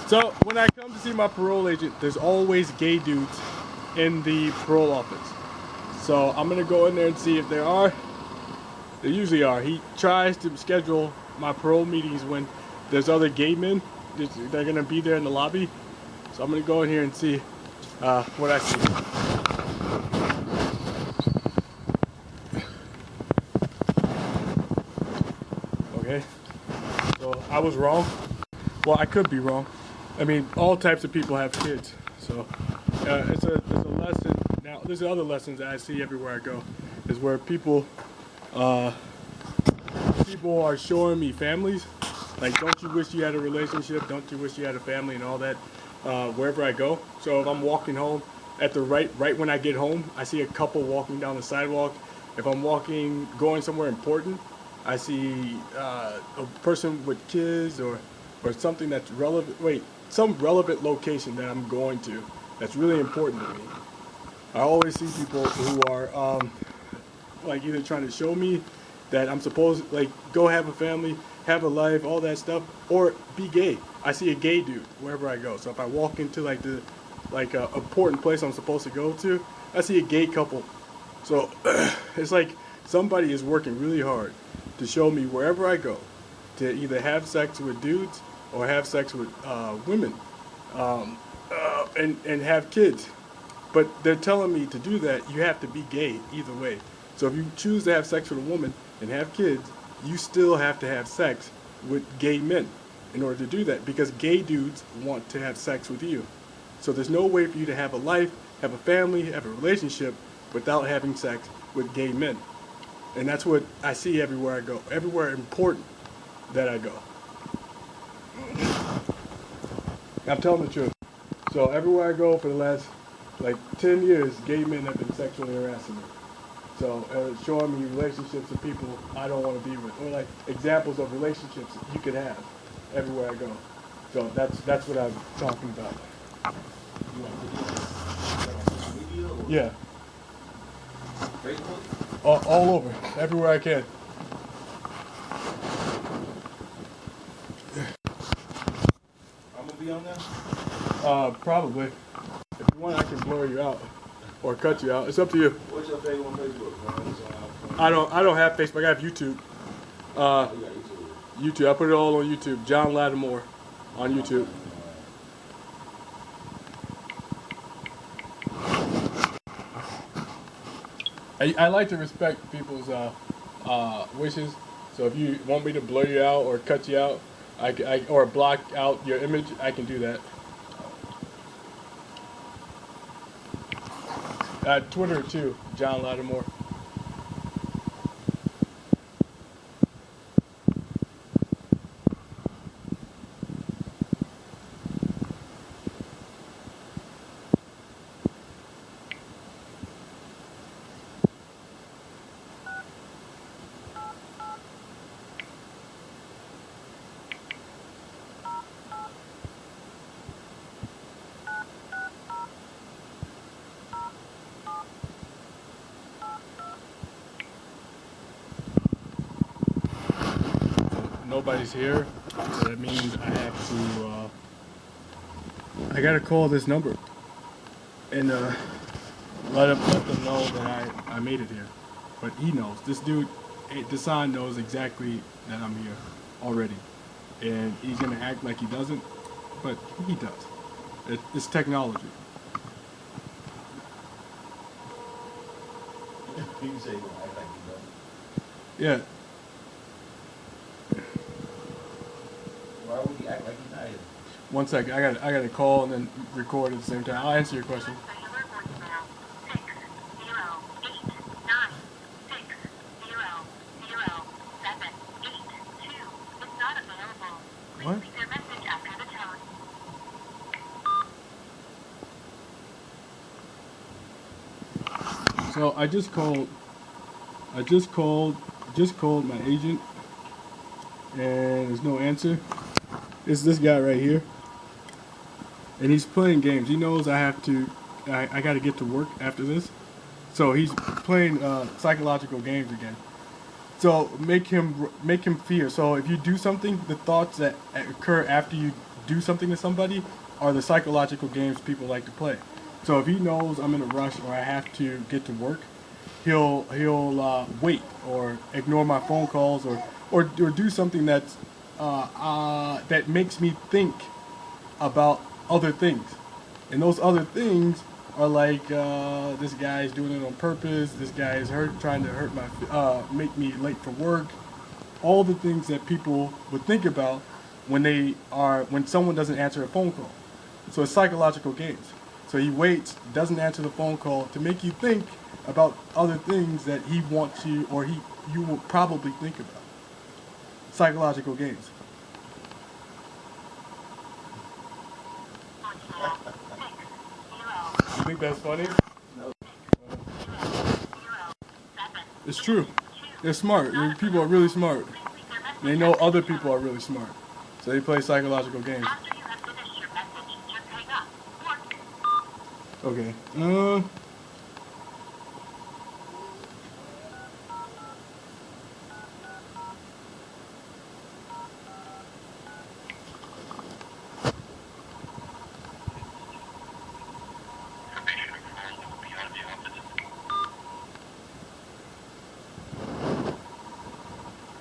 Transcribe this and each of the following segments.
So when I come to see my parole agent, there's always gay dudes in the parole office. So I'm gonna go in there and see if there are. There usually are. He tries to schedule my parole meetings when there's other gay men. They're gonna be there in the lobby. So I'm gonna go in here and see what I see. Okay. So I was wrong. Well, I could be wrong. I mean, all types of people have kids. So it's a lesson. Now, there's other lessons that I see everywhere I go. Is where people are showing me families. Like, don't you wish you had a relationship? Don't you wish you had a family and all that? Wherever I go. So if I'm walking home, right when I get home, I see a couple walking down the sidewalk. If I'm going somewhere important, I see a person with kids or something that's relevant. Some relevant location that I'm going to that's really important to me. I always see people who are like either trying to show me that I'm supposed like go have a family, have a life, all that stuff, or be gay. I see a gay dude wherever I go. So if I walk into like a important place I'm supposed to go to, I see a gay couple. So it's like somebody is working really hard to show me wherever I go to either have sex with dudes or have sex with women and have kids. But they're telling me to do that, you have to be gay either way. So if you choose to have sex with a woman and have kids, you still have to have sex with gay men in order to do that because gay dudes want to have sex with you. So there's no way for you to have a life, have a family, have a relationship without having sex with gay men. And that's what I see everywhere I go, everywhere important that I go. I'm telling the truth. So everywhere I go for the last like 10 years, gay men have been sexually harassing me. So showing me relationships with people I don't want to be with, or like examples of relationships you could have everywhere I go. So that's what I'm talking about. You want to put it on social media or Yeah, Facebook? all over, everywhere I can. I'm gonna be on there. Probably. If you want, I can blur you out or cut you out. It's up to you. What's your favorite on Facebook, man? I don't have Facebook. I have YouTube. You got YouTube. YouTube. I put it all on YouTube. John Lattimore on YouTube. I like to respect people's wishes. So if you want me to blur you out or cut you out, or block out your image, I can do that. Twitter too, John Lattimore. Nobody's here, so that means I have to. I gotta call this number and let them know that I made it here. But he knows. This dude, Dasan knows exactly that I'm here already, and he's gonna act like he doesn't, but he does. It's technology. You say you don't act like you know. Yeah. Why would he act like he's not here? One second. I got to call and then record at the same time. I'll answer your question. What? So I just called my agent, and there's no answer. It's this guy right here, and he's playing games. He knows I got to get to work after this, so he's playing psychological games again. So make him fear. So if you do something, the thoughts that occur after you do something to somebody are the psychological games people like to play. So if he knows I'm in a rush or I have to get to work, he'll wait or ignore my phone calls or do something that's that makes me think about other things. And those other things are like this guy is doing it on purpose. This guy is trying to hurt make me late for work. All the things that people would think about when someone doesn't answer a phone call. So it's psychological games. So he waits, doesn't answer the phone call to make you think about other things that he wants you or you will probably think about. Psychological games. You think that's funny? No. It's true. They're smart. People are really smart. They know other people are really smart. So they play psychological games. Okay.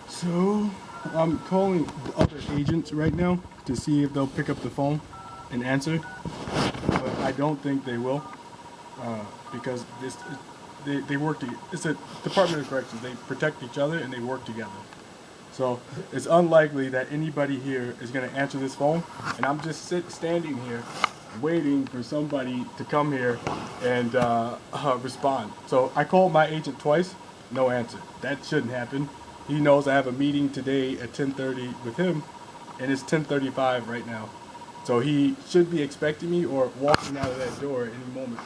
So, I'm calling the other agents right now to see if they'll pick up the phone and answer, but I don't think they will, because they work together. It's a Department of Corrections. They protect each other and they work together. So it's unlikely that anybody here is going to answer this phone, and I'm just standing here waiting for somebody to come here and respond. So I called my agent twice, no answer. That shouldn't happen. He knows I have a meeting today at 10:30 with him, and it's 10:35 right now. So he should be expecting me or walking out of that door any moment.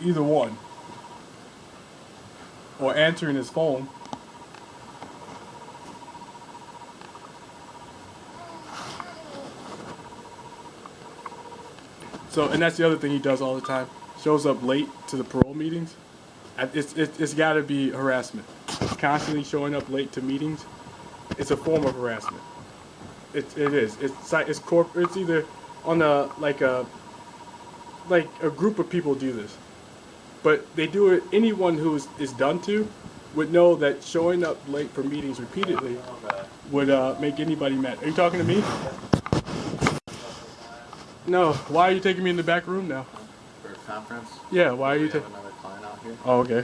Either one. Or answering his phone. So, and that's the other thing he does all the time. Shows up late to the parole meetings. It's got to be harassment. Constantly showing up late to meetings. It's a form of harassment. It is. It's corporate. It's either on a group of people do this, but they do it. Anyone who is done to would know that showing up late for meetings repeatedly would make anybody mad. Are you talking to me? No. Why are you taking me in the back room now? For a conference? Yeah. Why are you taking? taking? Another client out here. Oh, okay.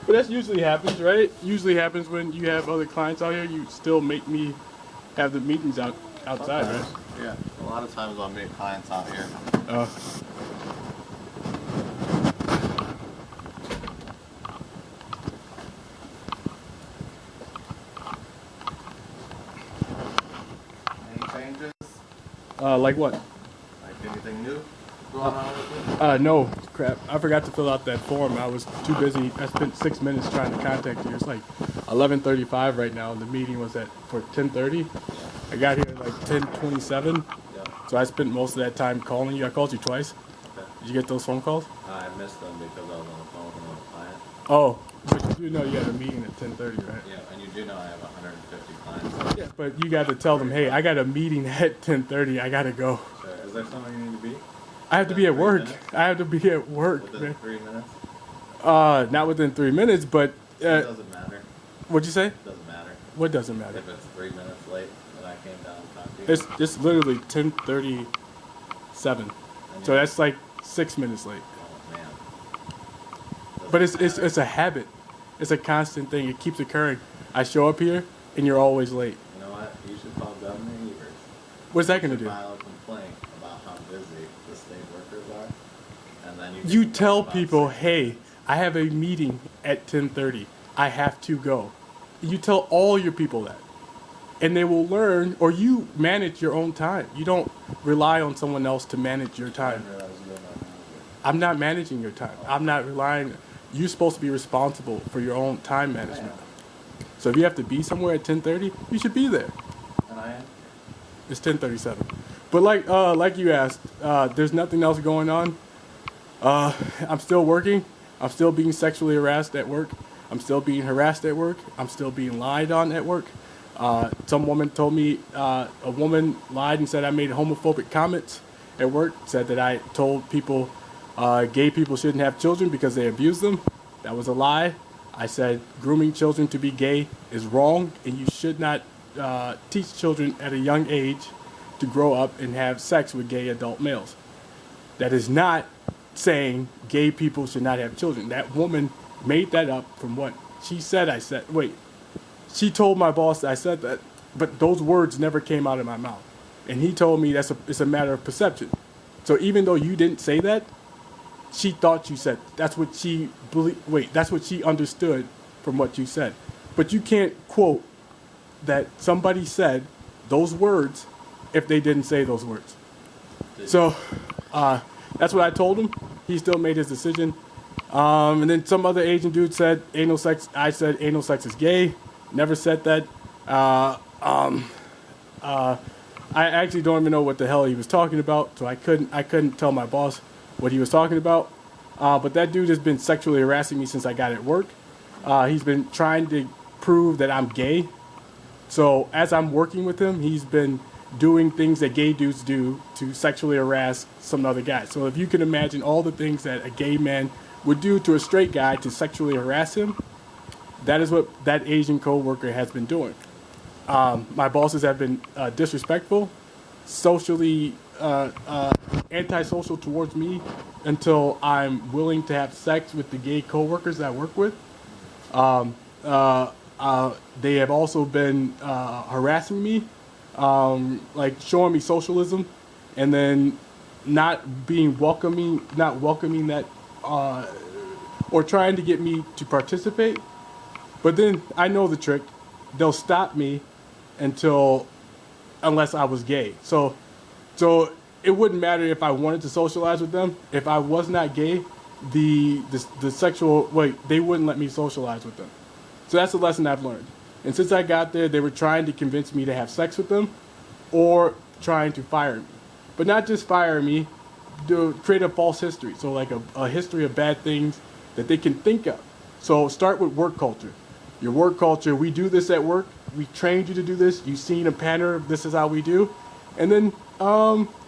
But that usually happens, right? Usually happens when you have other clients out here. You still make me have the meetings outside, Sometimes, right? Yeah. A lot of times I'll meet clients out here. Any changes? Like what? Like anything new going on with you? No, crap. I forgot to fill out that form. I was too busy. I spent 6 minutes trying to contact you. It's like 11:35 right now, and the meeting was for 10:30. I got here at like 10:27, Yeah. so I spent most of that time calling you. I called you twice. Okay. Did you get those phone calls? I missed them because I was on the phone with another client. Oh, but you do know you had a meeting at 10:30, right? Yeah, and you do know I have 150 clients. Yeah, but you got to tell them, hey, I got a meeting at 10:30. I got to go. So is there somewhere you need to be? I have to be at 3 work. minutes? I have to be at work, Within man. 3 minutes? Not within 3 minutes, but It doesn't matter. what'd you say? It doesn't matter. What doesn't matter? If it's 3 minutes late that I came down and talked to you. It's literally 10:37, and so you- that's like 6 minutes late. Oh, man. But Doesn't matter. it's a habit. It's a constant thing. It keeps occurring. I show up here and you're always late. You know what? You should call Governor Evers. What's that You gonna should do? file a complaint about how busy the state workers are, and then You can tell about people, 6 hey, I have a meeting at 10:30. I have to go. You tell all your people that. And they will learn, or you manage your own time. You don't rely on someone else to manage your I time. didn't realize you were my manager. I'm not managing your time. I'm not relying. You're supposed to be responsible for your own time management. So if you have to be somewhere at 10:30, you should be there. And I am? It's 10:37. But like you asked, there's nothing else going on. I'm still working. I'm still being sexually harassed at work. I'm still being harassed at work. I'm still being lied on at work. Some woman told me, a woman lied and said I made homophobic comments at work, said that I told people gay people shouldn't have children because they abuse them. That was a lie. I said grooming children to be gay is wrong, and you should not teach children at a young age to grow up and have sex with gay adult males. That is not saying gay people should not have children. That woman made that up from what she said I said. Wait, she told my boss that I said that, but those words never came out of my mouth. And he told me it's a matter of perception. So even though you didn't say that, she thought you said. That's what she that's what she understood from what you said. But you can't quote that somebody said those words if they didn't say those words. So that's what I told him. He still made his decision. And then some other Asian dude said anal sex. I said anal sex is gay. Never said that. I actually don't even know what the hell he was talking about, so I couldn't tell my boss what he was talking about. But that dude has been sexually harassing me since I got at work. He's been trying to prove that I'm gay. So as I'm working with him, he's been doing things that gay dudes do to sexually harass some other guy. So if you can imagine all the things that a gay man would do to a straight guy to sexually harass him, that is what that Asian coworker has been doing. My bosses have been disrespectful, socially antisocial towards me until I'm willing to have sex with the gay coworkers that I work with. They have also been harassing me, like showing me socialism, and then not welcoming that, or trying to get me to participate. But then I know the trick. They'll stop me unless I was gay. So it wouldn't matter if I wanted to socialize with them. If I was not gay, the they wouldn't let me socialize with them. So that's a lesson I've learned. And since I got there, they were trying to convince me to have sex with them or trying to fire me. But not just fire me, to create a false history. So like a history of bad things that they can think of. So start with work culture. Your work culture, we do this at work. We trained you to do this. You've seen a pattern of this is how we do. And then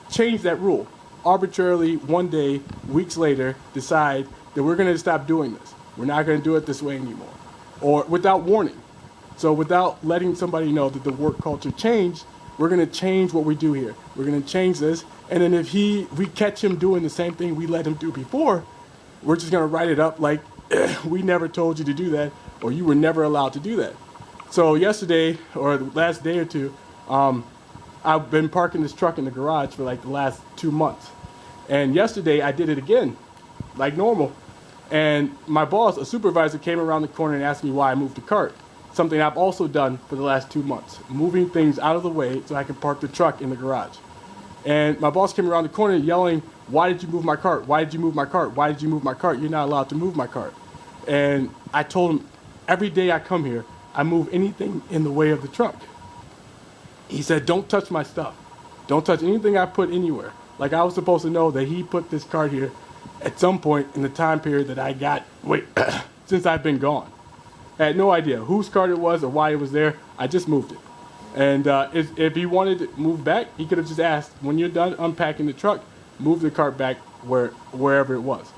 change that rule. Arbitrarily, one day, weeks later, decide that we're going to stop doing this. We're not going to do it this way anymore. Or without warning. So without letting somebody know that the work culture changed, we're going to change what we do here. We're going to change this. And then if we catch him doing the same thing we let him do before, we're just going to write it up like we never told you to do that, or you were never allowed to do that. So yesterday, or the last day or two, I've been parking this truck in the garage for like the last 2 months. And yesterday I did it again, like normal. And my boss, a supervisor, came around the corner and asked me why I moved the cart. Something I've also done for the last 2 months, moving things out of the way so I can park the truck in the garage. And my boss came around the corner yelling, "Why did you move my cart? Why did you move my cart? Why did you move my cart? You're not allowed to move my cart." And I told him, every day I come here, I move anything in the way of the truck. He said, "Don't touch my stuff. Don't touch anything I put anywhere." Like I was supposed to know that he put this cart here at some point in the time period that I got, since I've been gone. I had no idea whose cart it was or why it was there. I just moved it. And if he wanted to move back, he could have just asked, when you're done unpacking the truck, move the cart back wherever it was.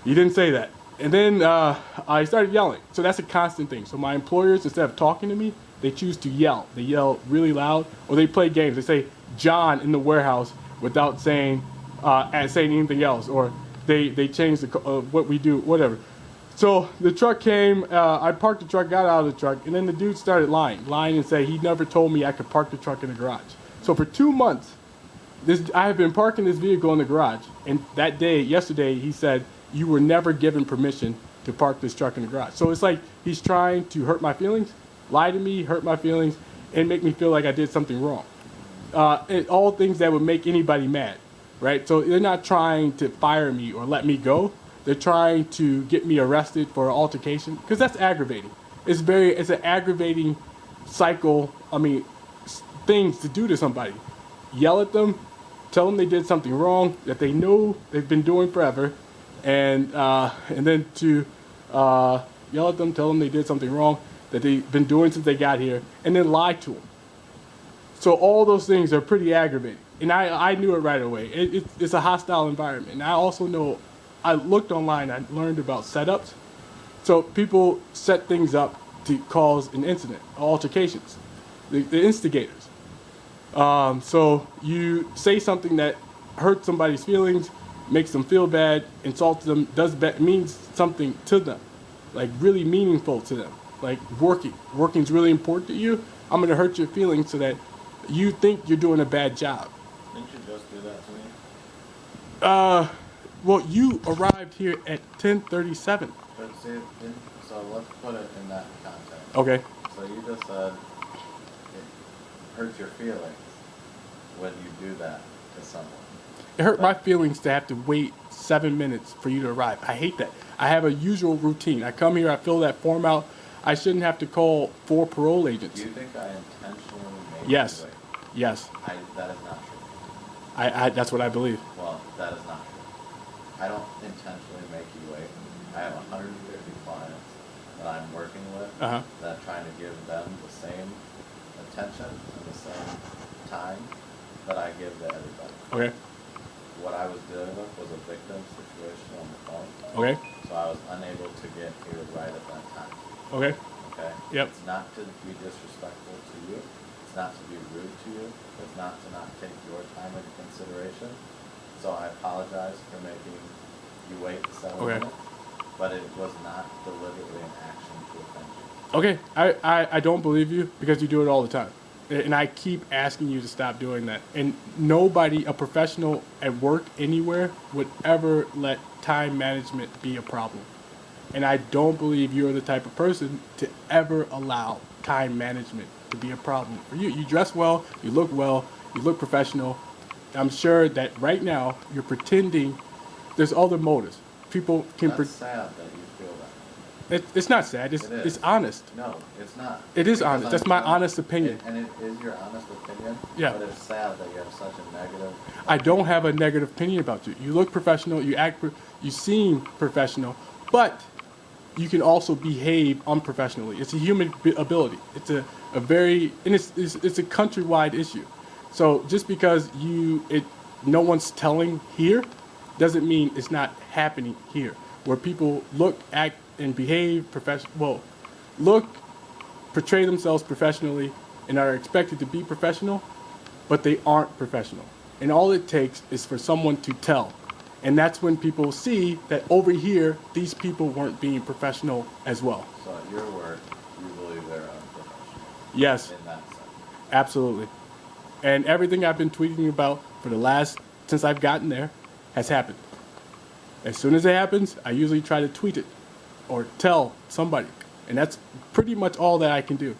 He didn't say that. And then I started yelling. So that's a constant thing. So my employers, instead of talking to me, they choose to yell. They yell really loud, or they play games. They say "John" in the warehouse without saying anything else, or they change what we do, whatever. So the truck came. I parked the truck, got out of the truck, and then the dude started lying and say he never told me I could park the truck in the garage. So for 2 months, I have been parking this vehicle in the garage, and yesterday, he said, "You were never given permission to park this truck in the garage." So it's like he's trying to hurt my feelings, lie to me, hurt my feelings, and make me feel like I did something wrong. And all things that would make anybody mad, right? So they're not trying to fire me or let me go. They're trying to get me arrested for an altercation, because that's aggravating. It's an aggravating cycle. Things to do to somebody. Yell at them, tell them they did something wrong that they know they've been doing forever, and then to yell at them, tell them they did something wrong, that they've been doing since they got here, and then lie to them. So all those things are pretty aggravating. And I knew it right away. It's a hostile environment. And I also know, I looked online, I learned about setups. So people set things up to cause an incident, altercations, the instigators. So you say something that hurts somebody's feelings, makes them feel bad, insults them, means something to them, like really meaningful to them. Like working's really important to you. I'm gonna hurt your feelings so that you think you're doing a bad job. Didn't you just do that to me? Well, you arrived here at 10:37. But see, so let's put it in that context. Okay. So you just said it hurts your feelings when you do that to someone. It hurt my feelings to have to wait 7 minutes for you to arrive. I hate that. I have a usual routine. I come here, I fill that form out. I shouldn't have to call 4 parole agents. Do you think I intentionally made Yes. you wait? Yes. That is not true. That's what I believe. Well, that is not true. I don't intentionally make you wait. I have 150 clients that I'm working with Uh-huh. that I'm trying to give them the same attention and the same time that I give to everybody. Okay. What I was dealing with was a victim situation on the phone. Okay. So I was unable to get here right at that time. Okay. Okay? Yep. It's not to be disrespectful to you. It's not to be rude to you. It's not to not take your time into consideration. So I apologize for making you wait 7 Okay. minutes, but it was not deliberately an action to offend you. Okay. I don't believe you because you do it all the time. And I keep asking you to stop doing that. And nobody, a professional at work anywhere, would ever let time management be a problem. And I don't believe you're the type of person to ever allow time management to be a problem for you. You dress well, you look professional. I'm sure that right now you're pretending there's other motives. People can That's sad that you feel that. it's not sad, It is. it's honest. No, it's not. It is Because honest. That's my honest opinion. And it is your honest opinion. Yeah. But it's sad that you have such a negative. I don't have a negative opinion about you. You look professional, you seem professional, but you can also behave unprofessionally. It's a human ability. It's a very, and it's a countrywide issue. So just because no one's telling here, doesn't mean it's not happening here, where people look, act, and behave portray themselves professionally and are expected to be professional, but they aren't professional. And all it takes is for someone to tell. And that's when people see that over here, these people weren't being professional as well. So at your work, you believe they're unprofessional. Yes, In that sense. absolutely. And everything I've been tweeting about since I've gotten there, has happened. As soon as it happens, I usually try to tweet it or tell somebody. And that's pretty much all that I can do.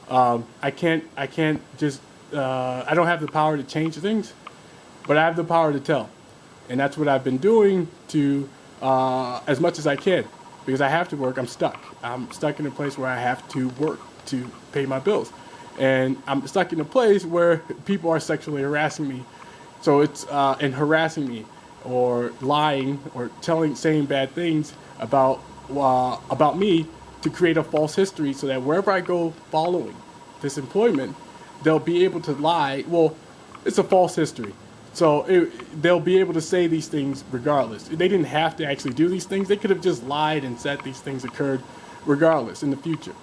I can't just, I don't have the power to change things, but I have the power to tell. And that's what I've been doing to, as much as I can, because I have to work. I'm stuck. I'm stuck in a place where I have to work to pay my bills. And I'm stuck in a place where people are sexually harassing me. So it's, and harassing me or lying or saying bad things about me to create a false history so that wherever I go following this employment, they'll be able to lie. Well, it's a false history. So they'll be able to say these things regardless. They didn't have to actually do these things. They could have just lied and said these things occurred regardless in the future.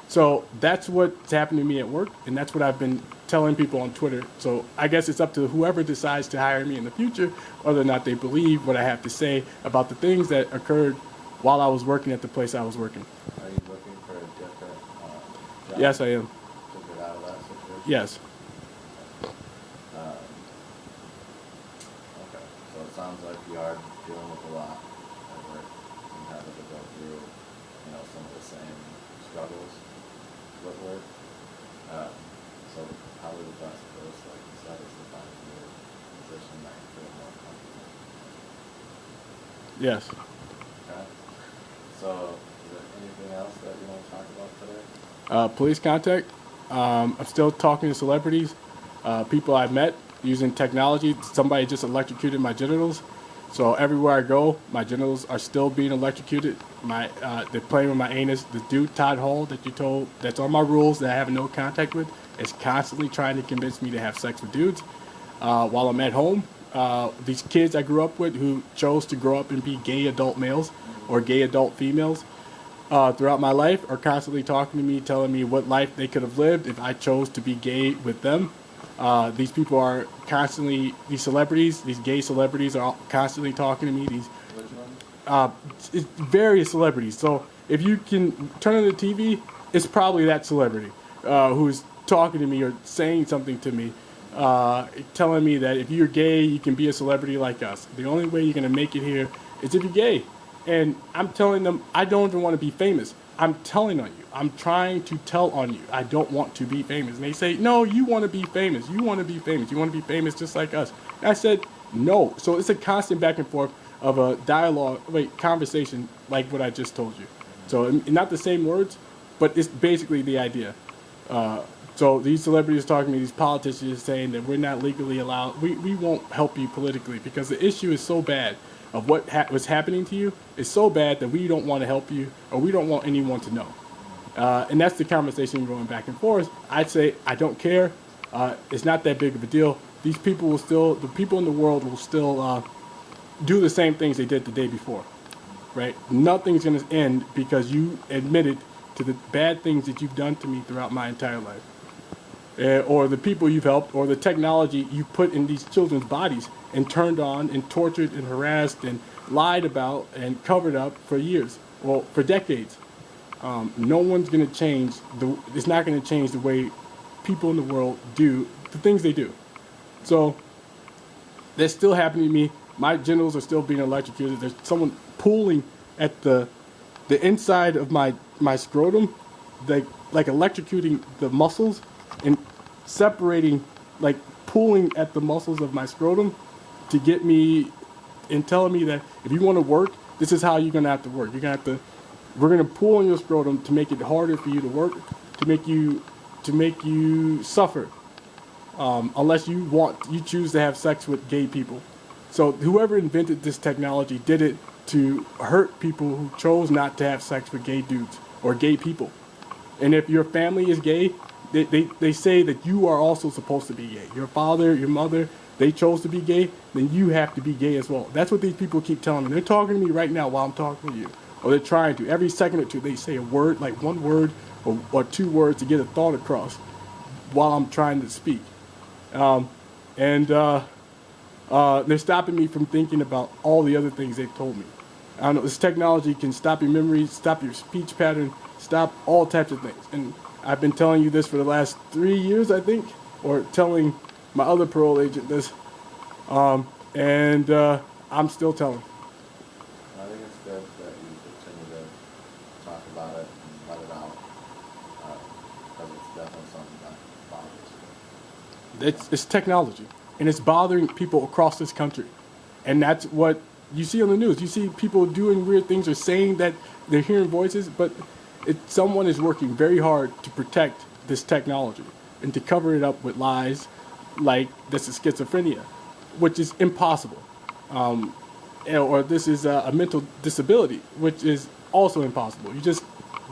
So that's what's happened to me at work, and that's what I've been telling people on Twitter. So I guess it's up to whoever decides to hire me in the future, whether or not they believe what I have to say about the things that occurred while I was working at the place I was working. Are you looking for a different job? Yes, I am. To get out of that situation? Yes. Okay, so it sounds like you are dealing with a lot at work and having to go through, some of the same struggles with work. So probably the best course, like you said, is to find a new position that you feel more comfortable. Yes. Okay. So is there anything else that you want to talk about today? Police contact. I'm still talking to celebrities, people I've met using technology. Somebody just electrocuted my genitals. So everywhere I go, my genitals are still being electrocuted. They're playing with my anus. The dude Todd Hall that you told that's on my rules that I have no contact with is constantly trying to convince me to have sex with dudes while I'm at home. These kids I grew up with who chose to grow up and be gay adult males or gay adult females throughout my life are constantly talking to me, telling me what life they could have lived if I chose to be gay with them. These people are constantly, these celebrities, these gay celebrities are constantly talking to me. Which one? It's various celebrities. So if you can turn on the TV, it's probably that celebrity who's talking to me or saying something to me, telling me that if you're gay, you can be a celebrity like us. The only way you're going to make it here is if you're gay. And I'm telling them, I don't even want to be famous. I'm telling on you. I'm trying to tell on you. I don't want to be famous. And they say, no, you want to be famous. You want to be famous. You want to be famous just like us. And I said, no. So it's a constant back and forth of a conversation like what I just told you. So not the same words, but it's basically the idea. So these celebrities talking to me, these politicians saying that we're not legally allowed. We won't help you politically because the issue is so bad of what was happening to you is so bad that we don't want to help you or we don't want anyone to know. And that's the conversation going back and forth. I'd say, I don't care. It's not that big of a deal. These people will still, the people in the world will still do the same things they did the day before, right? Nothing's going to end because you admitted to the bad things that you've done to me throughout my entire life. Or the people you've helped, or the technology you put in these children's bodies and turned on and tortured and harassed and lied about and covered up for years, well, for decades. No one's going to change, it's not going to change the way people in the world do the things they do. So that's still happening to me. My genitals are still being electrocuted. There's someone pulling at the inside of my scrotum, like electrocuting the muscles and separating, like pulling at the muscles of my scrotum to get me and telling me that if you want to work, this is how you're going to have to work. We're going to pull on your scrotum to make it harder for you to work, to make you suffer, unless you choose to have sex with gay people. So whoever invented this technology did it to hurt people who chose not to have sex with gay dudes or gay people. And if your family is gay, they say that you are also supposed to be gay. Your father, your mother, they chose to be gay, then you have to be gay as well. That's what these people keep telling me. They're talking to me right now while I'm talking to you. Or they're trying to. Every second or two, they say a word, like one word or two words to get a thought across while I'm trying to speak. They're stopping me from thinking about all the other things they've told me. I don't know, this technology can stop your memory, stop your speech pattern, stop all types of things. And I've been telling you this for the last 3 years, I think, or telling my other parole agent this, I'm still telling. I think it's good that you continue to talk about it and let it out, because it's definitely something that bothers you. It's technology, and it's bothering people across this country. And that's what you see on the news. You see people doing weird things or saying that they're hearing voices, but someone is working very hard to protect this technology and to cover it up with lies like this is schizophrenia, which is impossible. Or this is a mental disability, which is also impossible. You just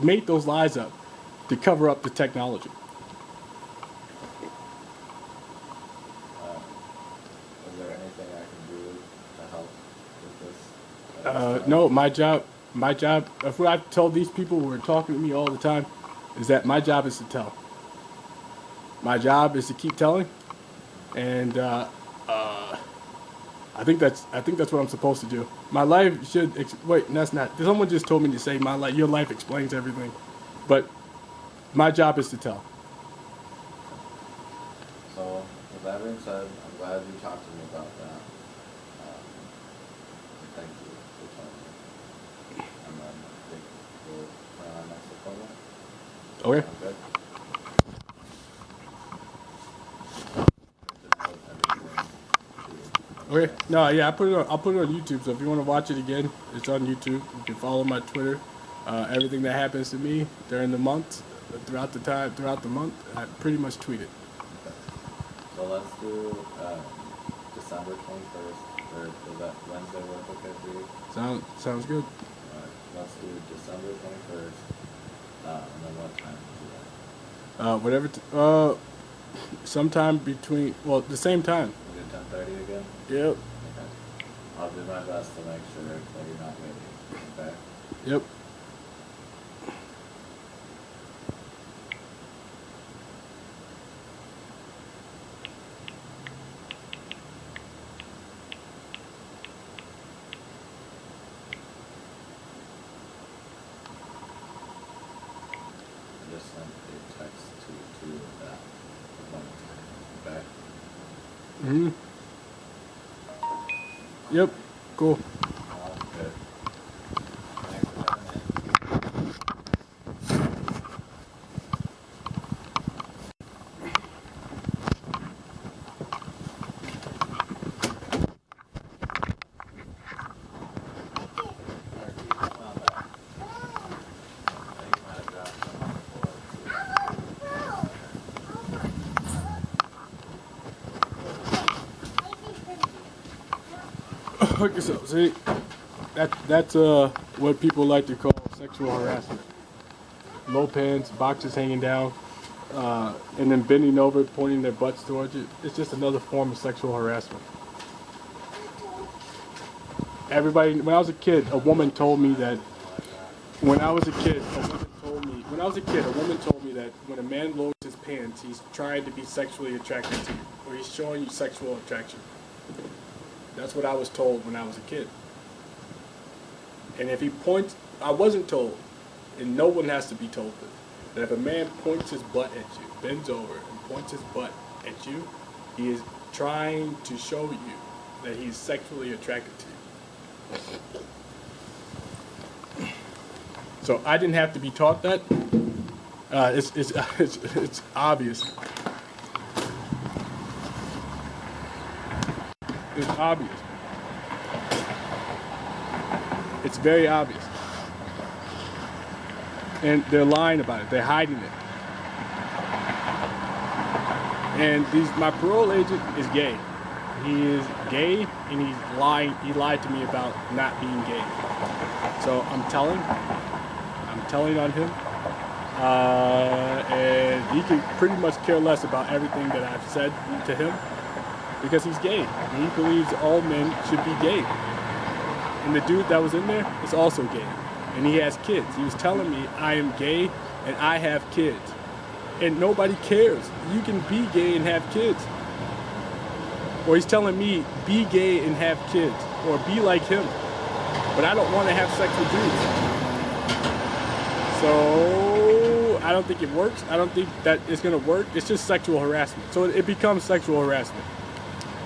made those lies up to cover up the technology. Is there anything I can do to help with this? No, my job, if what I tell these people who are talking to me all the time, is that my job is to tell. My job is to keep telling, and I think that's what I'm supposed to do. My life should wait. That's not. Someone just told me to say my life. Your life explains everything, but my job is to tell. So, with that being said, I'm glad you talked to me about that. Thank you for telling me. And then I think we'll plan our next appointment. Okay. Sound good? Okay. No, yeah, I'll put it on YouTube. So if you want to watch it again, it's on YouTube. You can follow my Twitter. Everything that happens to me during the month, throughout the month, I pretty much tweet it. So let's do, just December 21st, or is that Wednesday work okay for you? Sounds good. Alright, let's do December 21st, and then what time Whatever. Sometime between. Well, the same time. we do 10:30 again? Yep. Okay. I'll do my best to make sure that you're not waiting, okay? Yep. I just sent a text to you too with that appointment time, okay? Yep. Cool. All good. Thanks for coming in. Hook yourself. See, that's what people like to call sexual harassment. Low pants, boxes hanging down, and then bending over, pointing their butts towards you. It's just another form of sexual harassment. Everybody, when I was a kid, a woman told me that. When I was a kid, a woman told me that when a man lowers his pants, he's trying to be sexually attracted to you, or he's showing you sexual attraction. That's what I was told when I was a kid. And if he points, I wasn't told, and no one has to be told this, that if a man points his butt at you, bends over and points his butt at you, he is trying to show you that he's sexually attracted to you. So I didn't have to be taught that. It's obvious. It's obvious. It's very obvious. And they're lying about it. They're hiding it. And my parole agent is gay. He is gay, and he's lying. He lied to me about not being gay. So I'm telling on him. And he can pretty much care less about everything that I've said to him, because he's gay. And he believes all men should be gay. And the dude that was in there is also gay. And he has kids. He was telling me, I am gay and I have kids. And nobody cares. You can be gay and have kids. Or he's telling me, be gay and have kids. Or be like him. But I don't want to have sex with dudes. So I don't think it works. I don't think that it's going to work. It's just sexual harassment. So it becomes sexual harassment.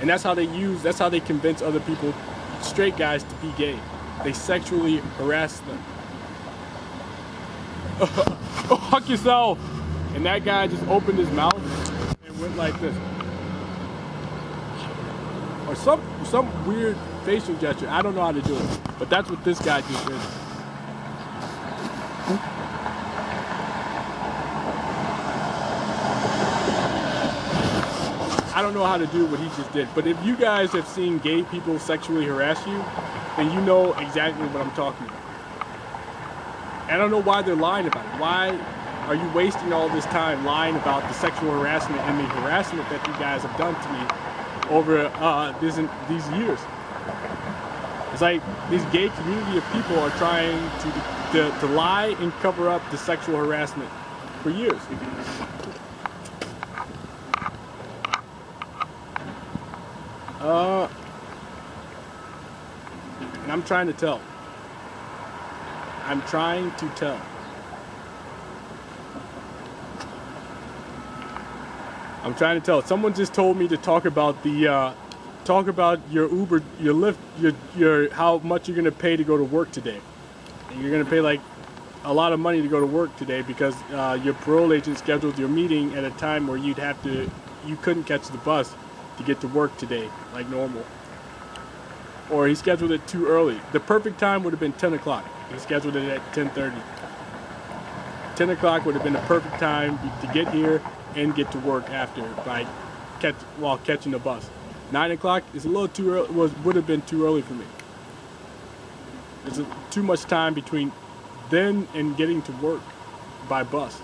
And that's how they convince other people, straight guys, to be gay. They sexually harass them. Oh, fuck yourself. And that guy just opened his mouth and went like this. Or some weird facial gesture. I don't know how to do it. But that's what this guy just did. I don't know how to do what he just did, but if you guys have seen gay people sexually harass you, then you know exactly what I'm talking about. I don't know why they're lying about it. Why are you wasting all this time lying about the sexual harassment and the harassment that you guys have done to me over these years? It's like this gay community of people are trying to lie and cover up the sexual harassment for years. And I'm trying to tell. I'm trying to tell. I'm trying to tell. Someone just told me to talk about your Uber, your Lyft, your how much you're gonna pay to go to work today. And you're gonna pay like a lot of money to go to work today because your parole agent scheduled your meeting at a time where you couldn't catch the bus to get to work today like normal. Or he scheduled it too early. The perfect time would have been 10 o'clock. He scheduled it at 10:30. 10 o'clock would have been the perfect time to get here and get to work after while catching the bus. 9 o'clock is a little too early. Would have been too early for me. There's too much time between then and getting to work by bus.